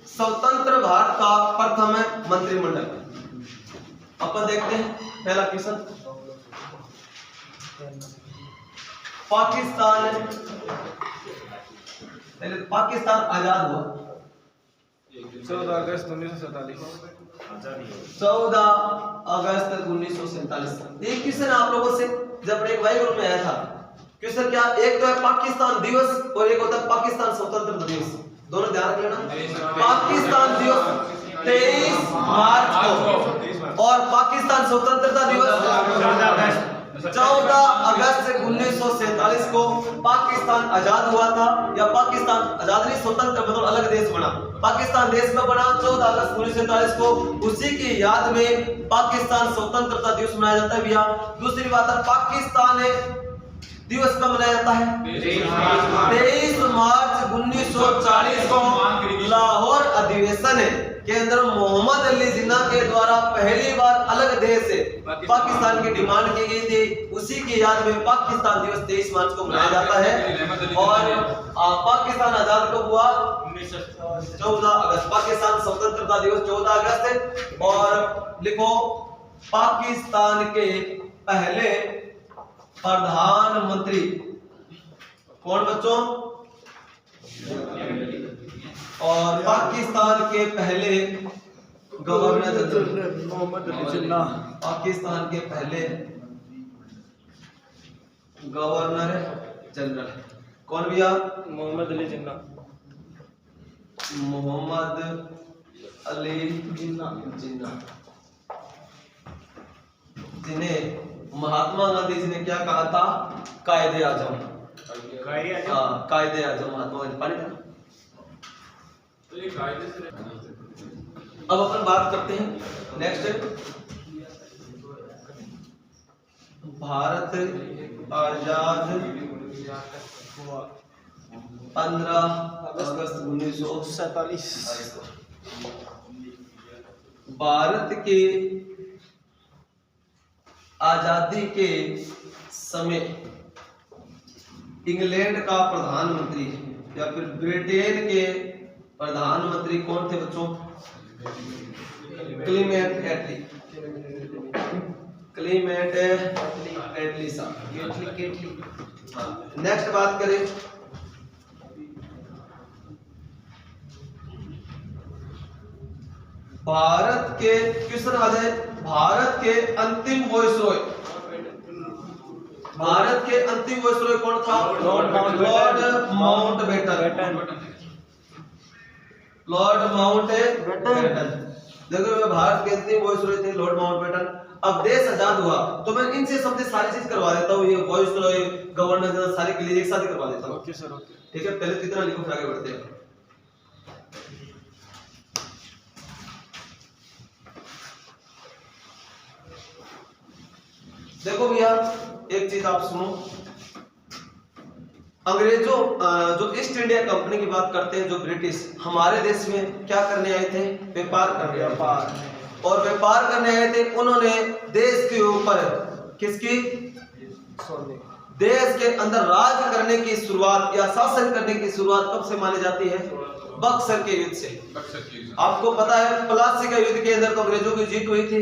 स्वतंत्र भारत का प्रथम मंत्रिमंडल। अपन देखते हैं पहला क्वेश्चन। पाकिस्तान, पहले पाकिस्तान आजाद हुआ 14 अगस्त 1947। 14 अगस्त 1947। एक क्वेश्चन आप लोगों से जब एक वाई ग्रुप में आया था, क्वेश्चन क्या, एक तो है पाकिस्तान दिवस और एक होता है पाकिस्तान स्वतंत्रता दिवस। दोनों ध्यान रख लेना। पाकिस्तान दिवस 23 मार्च को और पाकिस्तान स्वतंत्रता दिवस 14 अगस्त 1947 को पाकिस्तान आजाद हुआ था। या पाकिस्तान आजाद नहीं, स्वतंत्र मतलब अलग देश बना। पाकिस्तान देश में बना 14 अगस्त 1947 को। उसी की याद में पाकिस्तान स्वतंत्रता दिवस मनाया जाता है भैया। दूसरी बात है, पाकिस्तान दिवस कब मनाया जाता है? 23 मार्च 1940 को लाहौर अधिवेशन के अंदर मोहम्मद अली जिन्ना के द्वारा पहली बार अलग देश से पाकिस्तान की डिमांड की गई थी। उसी की याद में पाकिस्तान दिवस 23 मार्च को मनाया जाता है। और पाकिस्तान आजाद कब हुआ? 14 अगस्त। पाकिस्तान स्वतंत्रता दिवस 14 अगस्त। और लिखो, पाकिस्तान के पहले प्रधानमंत्री कौन बच्चों? और पाकिस्तान के पहले गवर्नर जनरल मोहम्मद अली जिन्ना। पाकिस्तान के पहले गवर्नर जनरल कौन भैया? मोहम्मद अली जिन्ना। मोहम्मद अली जिन्ना, जिन्हें महात्मा गांधी जी ने क्या कहा था? कायदे आजम। हाँ, कायदे आजम महात्मा गांधी। पानी था। अब अपन बात करते हैं नेक्स्ट। भारत आजाद हुआ 15 अगस्त 1947 को। भारत के आजादी के समय इंग्लैंड का प्रधानमंत्री या फिर ब्रिटेन के प्रधानमंत्री कौन थे बच्चों? क्लीमेंट एटली। क्लीमेंट एटली साहब। नेक्स्ट बात करें, भारत के क्वेश्चन आ जाए, भारत के अंतिम वॉइसरॉय। भारत के अंतिम वॉइसरॉय कौन था? Lord Mountbatten. Lord Mountbatten. देखो, भारत के अंतिम वॉइसरॉय थे लॉर्ड माउंटबेटन। अब देश आजाद हुआ तो मैं इनसे सबसे सारी चीज करवा देता हूँ। ये वॉइसरॉय, गवर्नर जनरल सारे के लिए एक साथ ही करवा देता हूँ। Okay sir, okay. ठीक है, पहले कितना लिखो फिर आगे बढ़ते हैं। देखो भैया, एक चीज आप सुनो। अंग्रेजों जो ईस्ट इंडिया कंपनी की बात करते हैं, जो ब्रिटिश हमारे देश में क्या करने आए थे? व्यापार करने। और व्यापार करने आए थे। उन्होंने देश के ऊपर किसकी? देश के अंदर राज करने की शुरुआत या शासन करने की शुरुआत कब से मानी जाती है? बक्सर के युद्ध से। आपको पता है, प्लासी का युद्ध के अंदर तो अंग्रेजों की जीत हुई थी।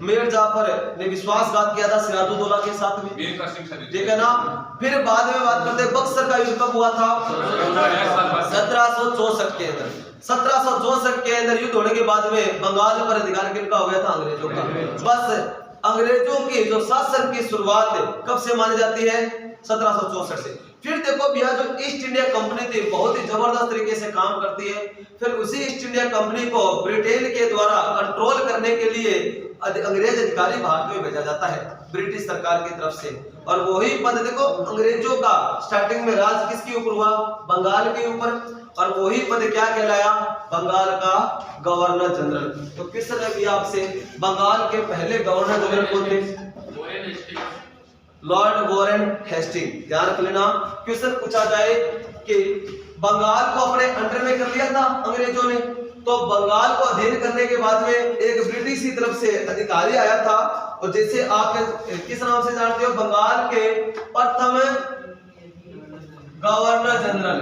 मीर जाफर ने विश्वासघात किया था सिराजुद्दौला के साथ में, ठीक है ना। फिर बाद में बात करते हैं, बक्सर का युद्ध कब हुआ था? 1764 के अंदर। 1764 के अंदर युद्ध होने के बाद में बंगाल पर अधिकार किनका हो गया था? अंग्रेजों का। बस अंग्रेजों की जो शासन की शुरुआत कब से मानी जाती है? 1764 से। फिर देखो भैया, जो ईस्ट इंडिया कंपनी थी बहुत ही जबरदस्त तरीके से काम करती है। फिर उसी ईस्ट इंडिया कंपनी को ब्रिटेन के द्वारा कंट्रोल करने के लिए अंग्रेज अधिकारी भारत में भेजा जाता है ब्रिटिश सरकार की तरफ से। और वही पद देखो, अंग्रेजों का स्टार्टिंग में राज किसके ऊपर हुआ? बंगाल के ऊपर। और वही पद क्या कहलाया? बंगाल का गवर्नर जनरल। तो किस तरह भी आपसे, बंगाल के पहले गवर्नर जनरल कौन थे? Lord Warren Hastings. ध्यान रख लेना, क्वेश्चन पूछा जाए कि बंगाल को अपने अंडर में कर लिया था अंग्रेजों ने, तो बंगाल को अधीन करने के बाद में एक ब्रिटिश की तरफ से अधिकारी आया था। और जैसे आप किस नाम से जानते हो? बंगाल के प्रथम गवर्नर जनरल।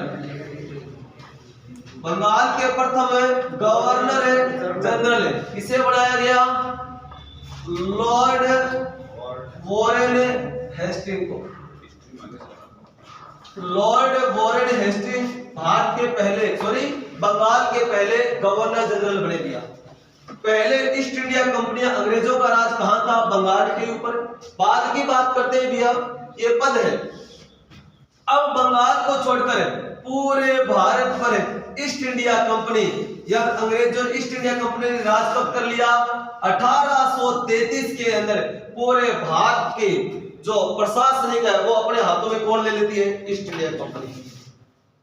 बंगाल के प्रथम गवर्नर जनरल किसे बनाया गया? लॉर्ड वॉरेन हेस्टिंग को। लॉर्ड वॉरेन हेस्टिंग भारत के पहले बंगाल के पहले गवर्नर जनरल बने दिया। पहले ईस्ट इंडिया कंपनियां अंग्रेजों का राज कहां था? बंगाल के ऊपर। बाद की बात करते हैं भैया, ये पद है। अब बंगाल को छोड़कर पूरे भारत पर ईस्ट इंडिया कंपनी या अंग्रेजों ईस्ट इंडिया कंपनी ने राज कब कर लिया? 1833 के अंदर पूरे भारत के जो प्रशासनिक है वो अपने हाथों में कौन ले लेती है? East India company.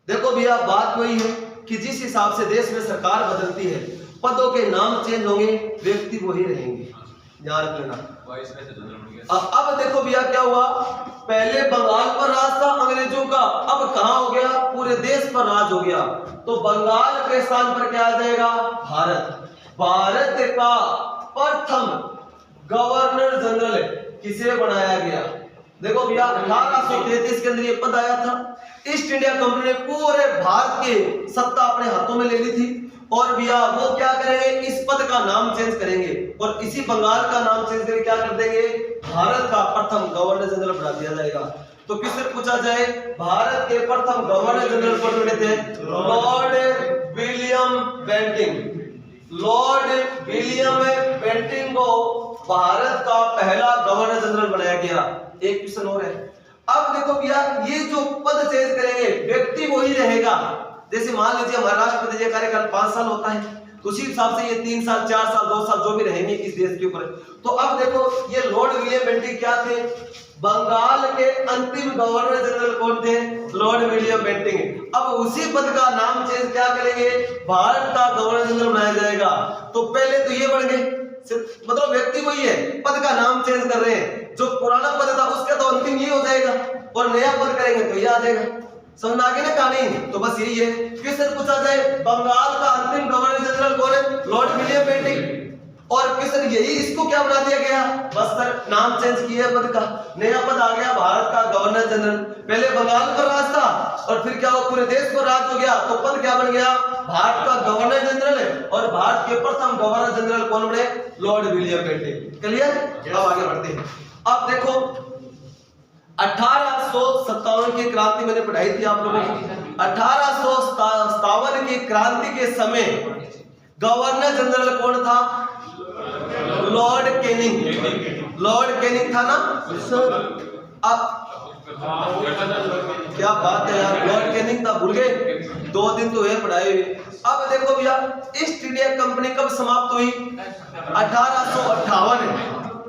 देखो भैया, बात वही है कि जिस हिसाब से देश में सरकार बदलती है, पदों के नाम चेंज होंगे, व्यक्ति वही रहेंगे, ध्यान रख लेना। अब देखो भैया क्या हुआ, पहले बंगाल पर राज था अंग्रेजों का, अब कहां हो गया? पूरे देश पर राज हो गया। तो बंगाल के स्थान पर क्या आ जाएगा? भारत। भारत का प्रथम गवर्नर जनरल किसे बनाया गया? देखो भैया, 1833 के अंदर ये पद आया था। ईस्ट इंडिया कंपनी ने पूरे भारत की सत्ता अपने हाथों में ले ली थी, और भैया वो क्या करेंगे? इस पद का नाम चेंज करेंगे और इसी बंगाल का नाम चेंज करके क्या कर देंगे? भारत का प्रथम गवर्नर जनरल बना दिया जाएगा। तो किससे पूछा जाए? भारत के प्रथम गवर्नर जनरल कौन बने थे? Lord William Bentinck. Lord William Bentinck को भारत का पहला गवर्नर जनरल बनाया गया। एक क्वेश्चन और है। अब देखो भैया, ये जो पद चेंज करेंगे, व्यक्ति वही रहेगा। जैसे मान लीजिए हमारा राष्ट्रपति जी का कार्यकाल 5 साल होता है, तो उसी हिसाब से ये 3 साल 4 साल 2 साल जो भी रहेंगे इस देश के ऊपर। तो अब देखो, ये लॉर्ड विलियम बेंटिंग क्या थे? बंगाल के अंतिम गवर्नर जनरल कौन थे? Lord William Bentinck. अब उसी पद का नाम चेंज क्या करेंगे? भारत का गवर्नर जनरल बनाया जाएगा। तो पहले तो ये बन गए, मतलब व्यक्ति वही है, पद का नाम चेंज कर रहे हैं। जो पुराना पद था उसका तो अंतिम ये हो जाएगा, और नया पद करेंगे तो ये आ जाएगा। समझ में आ गई ना कहानी? तो बस यही है। क्वेश्चन पूछा जाए बंगाल का अंतिम गवर्नर जनरल कौन है? Lord William Bentinck. और क्वेश्चन यही, इसको क्या बना दिया गया? बस सर नाम चेंज किया पद का, नया पद आ गया भारत का गवर्नर जनरल। पहले बंगाल पर राज था और फिर क्या हुआ? पूरे देश पर राज हो गया, तो पद क्या बन गया? भारत का गवर्नर जनरल। और भारत के प्रथम गवर्नर जनरल कौन बने? Lord William Bentinck. क्लियर? अब आगे बढ़ते हैं। अब देखो, 1857 की क्रांति मैंने पढ़ाई थी आप लोगों को। 1857 की क्रांति के समय गवर्नर जनरल कौन था? Lord Canning. लॉर्ड कैनिंग था ना सर? अब क्या बात है यार, लॉर्ड कैनिंग था, भूल गए? 2 दिन तो है पढ़ाए हुए। अब देखो भैया, ईस्ट इंडिया कंपनी कब समाप्त हुई? 1858,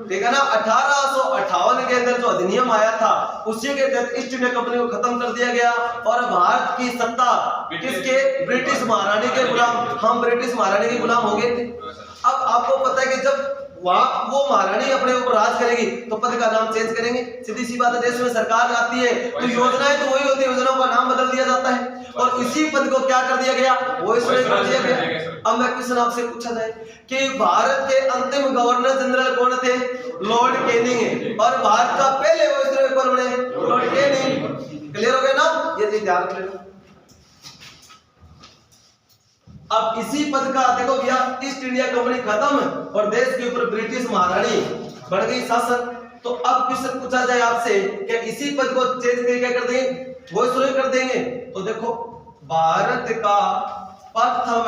ठीक है ना? 1858 के अंदर जो अधिनियम आया था उसी के तहत ईस्ट इंडिया कंपनी को खत्म कर दिया गया, और भारत की सत्ता किसके? ब्रिटिश महारानी के गुलाम। हम ब्रिटिश महारानी के गुलाम हो गए थे। अब आपको पता है कि जब वहां वो महारानी अपने ऊपर राज करेगी तो पद का नाम चेंज करेंगे, सीधी सी बात है। देश में सरकार आती है तो योजनाएं तो वही होती है, योजनाओं का नाम बदल दिया जाता है, और इसी पद को क्या कर दिया गया? वो इसमें कर दिया गया। अब मैं क्वेश्चन आपसे पूछा जाए कि भारत के अंतिम गवर्नर जनरल कौन थे? Lord Canning. और भारत का पहले वाइसरॉय कौन बने? Lord Canning. क्लियर हो गया ना? ये चीज ध्यान रख लेना। अब इसी पद का देखो भैया, ईस्ट इंडिया कंपनी खत्म और देश के ऊपर ब्रिटिश महारानी बढ़ गई शासन। तो अब क्वेश्चन पूछा जाए आपसे, क्या इसी पद को चेंज करके क्या कर देंगे? वाइसरॉय कर देंगे? तो देखो, भारत का प्रथम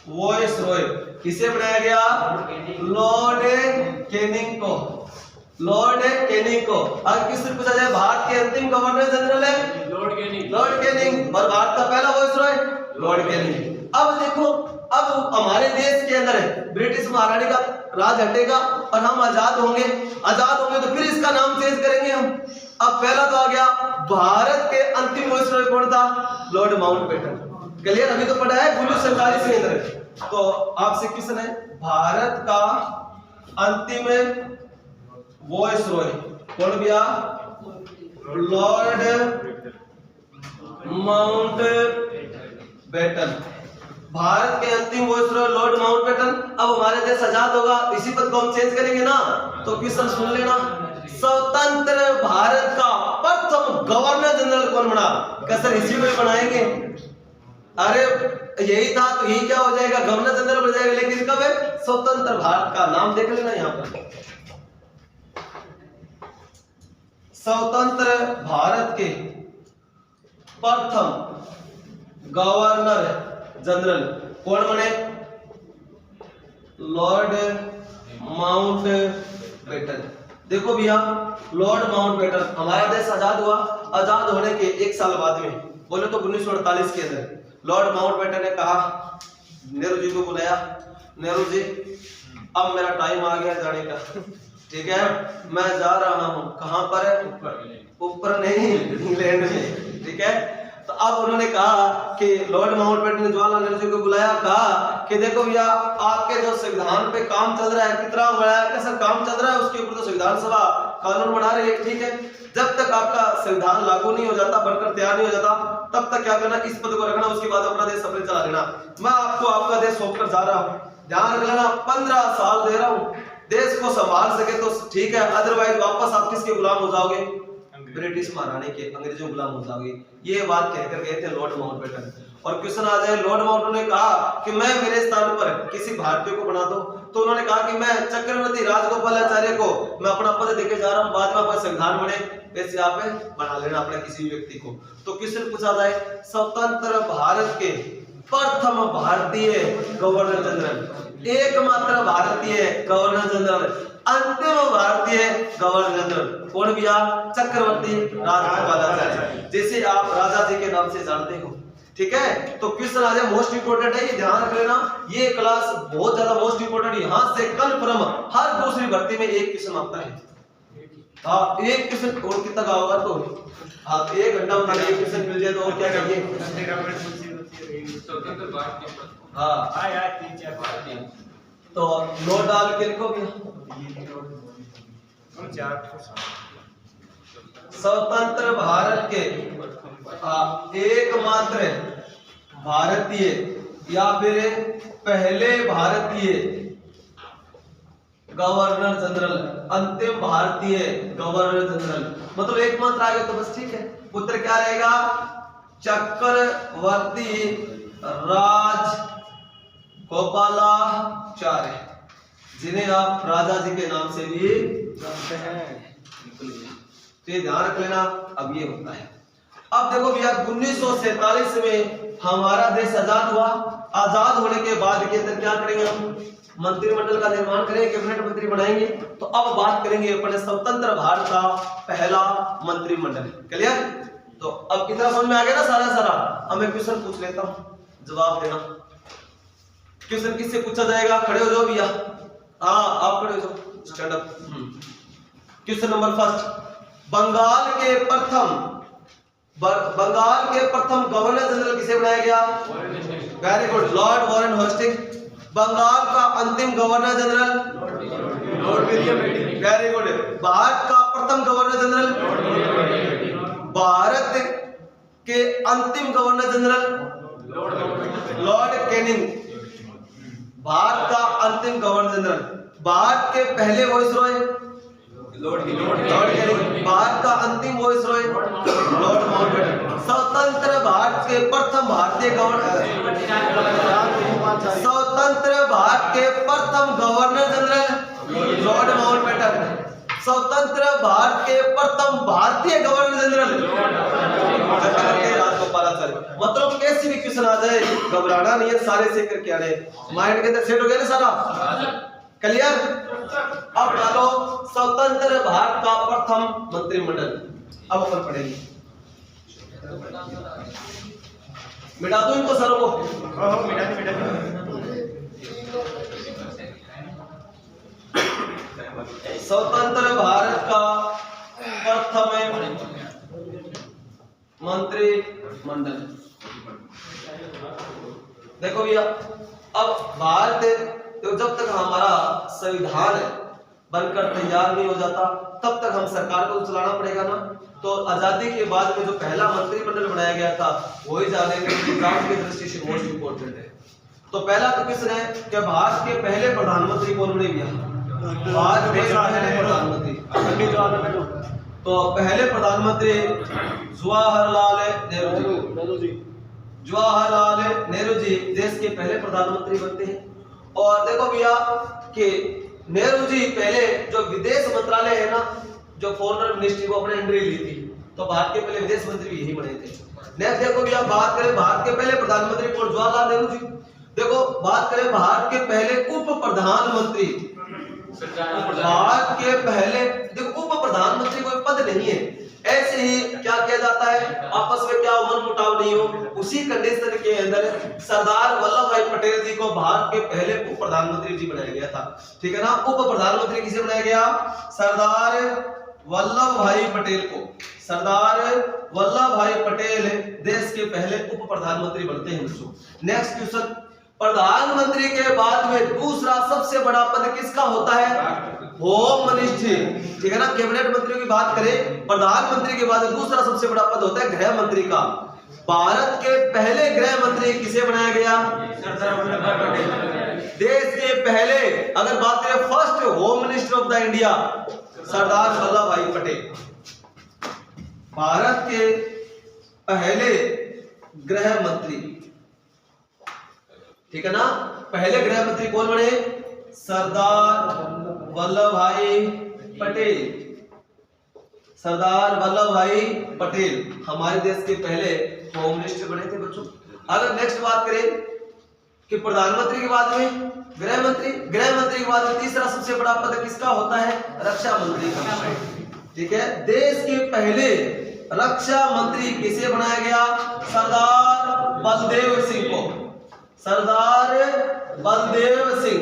वाइसरॉय किसे बनाया गया? लॉर्ड कैनिंग को। लॉर्ड कैनिंग को। अगर किससे पूछा जाए भारत के अंतिम गवर्नर जनरल है? Lord Canning. Lord Canning. और भारत का पहला वाइसरॉय? Lord Canning. अब देखो, अब हमारे देश के अंदर ब्रिटिश महारानी का राज हटेगा और हम आजाद होंगे। आजाद होंगे तो फिर इसका नाम चेंज करेंगे हम। अब पहला तो आ गया, भारत के अंतिम वाइसरॉय कौन था? Lord Mountbatten. क्लियर? अभी तो पढ़ा है 1947 के अंदर। तो आपसे क्वेश्चन है, भारत का अंतिम वाइसरॉय कौन भैया? Lord Mountbatten. भारत के अंतिम वाइसरॉय लॉर्ड माउंटबेटन। अब हमारे देश आजाद होगा, इसी पद को हम चेंज करेंगे ना? तो क्वेश्चन सुन लेना, स्वतंत्र भारत का प्रथम गवर्नर जनरल कौन बना? क्या सर इसी को बनाएंगे? अरे यही था, तो यही क्या हो जाएगा, गवर्नर जनरल बन जाएगा। लेकिन कब है, स्वतंत्र भारत का नाम देख लेना यहाँ पर। स्वतंत्र भारत के प्रथम गवर्नर जनरल कौन बने, लॉर्ड माउंटबेटन। देखो भैया, लॉर्ड माउंटबेटन, हमारा देश आजाद हुआ, आजाद होने के 1 साल बाद में, बोले तो 1948 के अंदर लॉर्ड माउंटबेटन ने कहा, नेहरू जी को बुलाया, नेहरू जी अब मेरा टाइम आ गया जाने का, ठीक है, मैं जा रहा हूँ। कहाँ पर है, ऊपर नहीं, इंग्लैंड में, ठीक है। तो अब उन्होंने कहा कि लॉर्ड माउंटबेटन ने जवाहरलाल नेहरू जी को बुलाया, कहा कि देखो भैया, आपके जो संविधान पे काम चल रहा है, कितना बड़ा है, कैसा काम चल रहा है, उसके ऊपर तो संविधान सभा कानून बना रही है, ठीक है। जब तक आपका संविधान लागू नहीं हो जाता, बनकर तैयार नहीं हो जाता, तब तक क्या करना, इस पद को रखना, उसके बाद अपना देश अपने चला लेना। मैं आपको आपका देश सौंपकर जा रहा हूँ, ध्यान रख लेना, 15 साल दे रहा हूँ, देश को संभाल सके तो ठीक है, अदरवाइज वापस आप किसके गुलाम हो जाओगे, ब्रिटिश महारानी के, अंग्रेजों गुलाम हो जाओगे। ये बात कहकर गए थे लॉर्ड माउंटबेटन। और क्वेश्चन आ जाए, लॉर्ड माउंटबेटन ने कहा कि मैं मेरे स्थान पर किसी भारतीय को बना दो, तो उन्होंने कहा कि मैं चक्रवर्ती राजगोपालाचार्य को मैं अपना पद देके जा रहा हूँ, बाद में अपना संविधान बने वैसे आप बना लेना अपने किसी भी व्यक्ति को। तो क्वेश्चन पूछा जाए, स्वतंत्र भारत के प्रथम भारतीय गवर्नर जनरल, एकमात्र भारतीय गवर्नर जनरल, अंतिम भारतीय गवर्नर जनरल कौन भैया, चक्रवर्ती राजगोपालाचार्य, जिसे आप राजा जी के नाम से जानते हो, ठीक है। तो क्वेश्चन आ जाए, मोस्ट इंपोर्टेंट है, ये ध्यान रख लेना, ये क्लास बहुत ज्यादा मोस्ट इंपोर्टेंट, यहाँ से कन्फर्म हर दूसरी भर्ती में एक क्वेश्चन आता है। हाँ, एक क्वेश्चन और कितना का होगा, तो हाँ 1 घंटा में एक क्वेश्चन मिल जाए तो और क्या करिए। हाँ, तो नोट डाल के लिखो भैया, स्वतंत्र भारत के एकमात्र भारतीय या फिर पहले भारतीय गवर्नर जनरल, अंतिम भारतीय गवर्नर जनरल, मतलब एकमात्र आ गया तो बस ठीक है। उत्तर क्या रहेगा, चक्रवर्ती राज गोपालाचार्य, जिन्हें आप राजा जी के नाम से भी जानते हैं। तो ये ध्यान रख लेना, अब ये होता है। अब देखो भैया, 1947 में हमारा देश आजाद हुआ, आजाद होने के बाद के अंदर क्या करेंगे हम, मंत्रिमंडल का निर्माण करेंगे, कैबिनेट मंत्री बनाएंगे। तो अब बात करेंगे अपने स्वतंत्र भारत का पहला मंत्रिमंडल, क्लियर। तो अब इतना समझ में आ गया ना सारा। अब मैं क्वेश्चन पूछ लेता हूँ, जवाब देना। क्वेश्चन किससे पूछा जाएगा, खड़े हो जाओ भैया, हाँ आप खड़े हो जाओ, stand up. Question number first, Bengal के प्रथम गवर्नर जनरल किसे बनाया गया, very good, Lord Warren Hastings. Bengal का अंतिम governor general, Lord William Bentinck, very good. Bharat का प्रथम गवर्नर जनरल, भारत के अंतिम governor general, Lord Canning. Bharat का अंतिम गवर्नर जनरल, भारत के पहले वाइसरॉय, लॉर्ड कैनिंग। भारत का अंतिम वाइसरॉय, लॉर्ड माउंटबेटन। स्वतंत्र भारत के प्रथम भारतीय स्वतंत्र भारत के प्रथम गवर्नर जनरल, लॉर्ड माउंटबेटन। स्वतंत्र भारत के प्रथम भारतीय गवर्नर जनरल, राजगोपालाचार्य। मतलब कैसी भी क्वेश्चन आ जाए, घबराना नहीं है, सारे से करके आने, माइंड के अंदर सेट हो गया ना सारा, क्लियर। अब डालो स्वतंत्र भारत का प्रथम मंत्रिमंडल, अब अपन पढ़ेंगे। मिटा दो इनको सरों को, स्वतंत्र भारत का प्रथम मंत्रिमंडल। देखो भैया, अब भारत तो जब तक हमारा संविधान बनकर तैयार नहीं हो जाता, तब तक हम सरकार को चलाना पड़ेगा ना। तो आजादी के बाद में जो पहला मंत्रिमंडल बनाया गया था, वही जानेंगे, एग्जाम की दृष्टि से मोस्ट इंपोर्टेंट है। तो पहला तो किसने है कि भारत के पहले प्रधानमंत्री कौन बने भैया, भारत के पहले प्रधानमंत्री पंडित जवाहरलाल नेहरू। तो पहले प्रधानमंत्री जवाहरलाल नेहरू जी। जवाहरलाल नेहरू जी देश के पहले प्रधानमंत्री बनते हैं। और देखो भैया कि नेहरू जी पहले जो विदेश मंत्रालय है ना, जो फॉरेन मिनिस्ट्री, वो अपने अंडर ली थी, तो भारत के पहले विदेश मंत्री भी यही बने थे। नेक्स्ट देखो भैया, बात करें भारत के पहले प्रधानमंत्री कौन, जवाहरलाल नेहरू जी। देखो बात करें भारत के पहले उप प्रधानमंत्री, भारत के पहले, देखो उप प्रधानमंत्री कोई पद नहीं है, ऐसे ही क्या किया जाता है, आपस में क्या मन मुटाव नहीं हो, उसी कंडीशन के अंदर सरदार वल्लभ भाई पटेल जी को भारत के पहले उप प्रधानमंत्री जी बनाया गया था। ठीक है ना, उप प्रधानमंत्री किसे बनाया गया, सरदार वल्लभ भाई पटेल को। सरदार वल्लभ भाई पटेल देश के पहले उप प्रधानमंत्री बनते हैं बच्चों। नेक्स्ट क्वेश्चन, प्रधानमंत्री के बाद में दूसरा सबसे बड़ा पद किसका होता है, होम मिनिस्ट्री। ठीक है ना, कैबिनेट मंत्रियों की बात करें, प्रधानमंत्री के बाद दूसरा सबसे बड़ा पद होता है गृह मंत्री का। भारत के पहले गृह मंत्री किसे बनाया गया, सरदार वल्लभ भाई पटेल। देश के पहले अगर बात करें first home minister of the India, Sardar Vallabh Bhai Patel. Bharat के पहले गृह मंत्री, ठीक है ना, पहले गृह मंत्री कौन बने, सरदार वल्लभ भाई पटेल। सरदार वल्लभ भाई पटेल हमारे देश के पहले होम मिनिस्टर बने थे बच्चों। अगर नेक्स्ट बात करें कि प्रधानमंत्री के बाद में गृह मंत्री, गृह मंत्री के बाद में तीसरा सबसे बड़ा पद किसका होता है, रक्षा मंत्री का। ठीक है, देश के पहले रक्षा मंत्री किसे बनाया गया, सरदार बलदेव सिंह को। सरदार बलदेव सिंह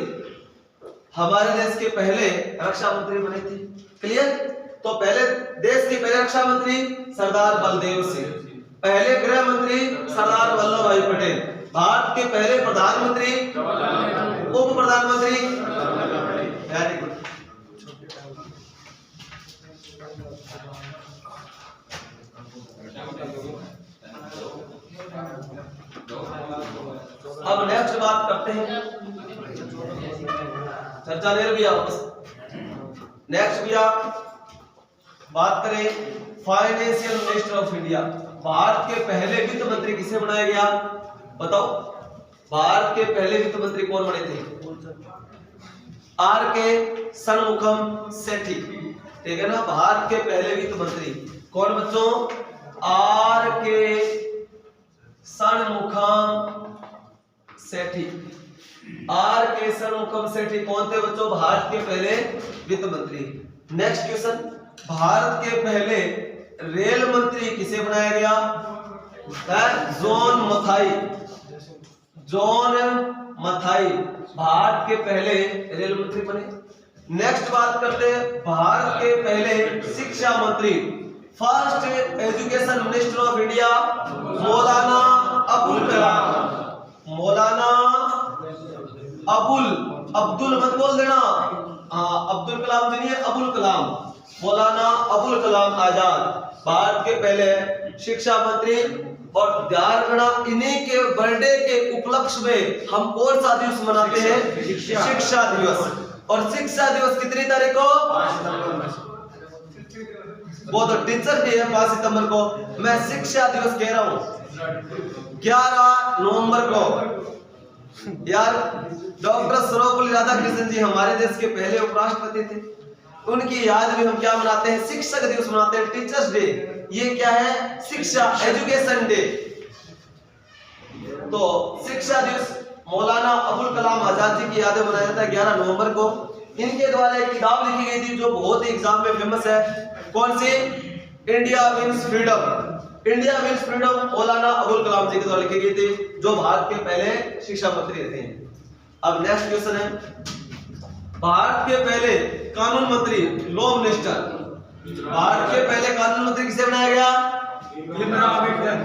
हमारे देश के पहले रक्षा मंत्री बने थे। क्लियर, तो पहले देश के पहले रक्षा मंत्री सरदार बलदेव सिंह, पहले गृह मंत्री सरदार वल्लभ भाई पटेल, भारत के पहले प्रधानमंत्री, उप प्रधानमंत्री, वेरी गुड। अब नेक्स्ट बात करते हैं, चर्चा ले भैया वापस। नेक्स्ट भैया बात करें financial minister of India. Bharat के पहले वित्त मंत्री किसे बनाया गया, बताओ, भारत के पहले वित्त मंत्री कौन बने थे, आर के षणमुखम सेठी। ठीक है ना, भारत के पहले वित्त मंत्री कौन बच्चों, आर के षणमुखम सेठी। आर के षणमुखम सेठी कौन थे बच्चों, भारत के पहले वित्त मंत्री। नेक्स्ट क्वेश्चन, भारत के पहले रेल मंत्री किसे बनाया गया, जॉन मथाई। जॉन मथाई भारत के पहले रेल मंत्री बने। नेक्स्ट बात करते हैं भारत के पहले शिक्षा मंत्री, first education minister of India, मौलाना अबुल कलाम। मौलाना अब्दुल मत बोल देना, हाँ अब्दुल कलाम जी नहीं, अबुल कलाम, मौलाना अबुल कलाम आजाद भारत के पहले शिक्षा मंत्री। और ध्यान रखना, इन्हीं के बर्थडे के उपलक्ष्य में हम कौन सा दिवस मनाते हैं, शिक्षा दिवस। और शिक्षा दिवस कितनी तारीख को, वो तो टीचर डे है 5 सितंबर को, मैं शिक्षा दिवस कह रहा हूँ 11 नवंबर को। यार डॉक्टर सर्वपल्ली राधाकृष्णन जी हमारे देश के पहले उपराष्ट्रपति थे, उनकी याद में हम क्या मनाते हैं, शिक्षक दिवस मनाते हैं, टीचर्स डे। ये क्या है, शिक्षा, एजुकेशन डे। तो शिक्षा दिवस मौलाना अबुल कलाम आजाद जी की याद में मनाया जाता है 11 नवंबर को। इनके द्वारा एक किताब लिखी गई थी जो बहुत ही एग्जाम में फेमस है, कौन सी, India wins freedom. India wins freedom Maulana Abul कलाम जी के द्वारा लिखी गई थी, जो भारत के पहले शिक्षा मंत्री थे। अब नेक्स्ट क्वेश्चन है, भारत के पहले कानून मंत्री, लॉ मिनिस्टर। भारत के पहले कानून मंत्री किसे बनाया गया, Bhimrao Ambedkar.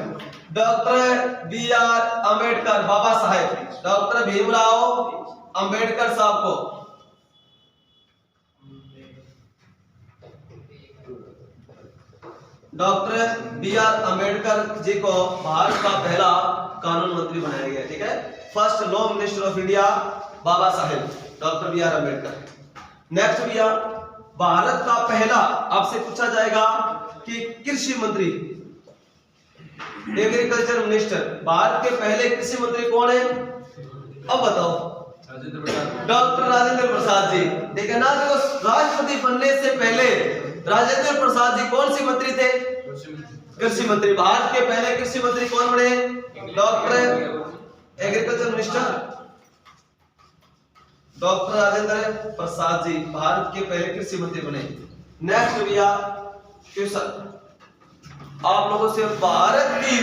Doctor B R Ambedkar, Baba Saheb doctor Bhimrao Ambedkar साहब को। Doctor B R Ambedkar ji को भारत का पहला कानून मंत्री बनाया गया। ठीक है, first law minister of India Baba Saheb doctor B R Ambedkar. Next भैया, भारत का पहला, आपसे पूछा जाएगा कि कृषि मंत्री, एग्रीकल्चर मिनिस्टर, भारत के पहले कृषि मंत्री कौन है? अब बताओ। डॉक्टर राजेंद्र प्रसाद जी। ठीक है ना। देखो राष्ट्रपति बनने से पहले राजेंद्र प्रसाद जी कौन सी मंत्री थे? कृषि मंत्री। भारत के पहले कृषि मंत्री कौन बने? Doctor agriculture minister doctor Rajendra Prasad ji Bharat के पहले कृषि मंत्री बने। नेक्स्ट भैया क्वेश्चन आप लोगों से, भारत की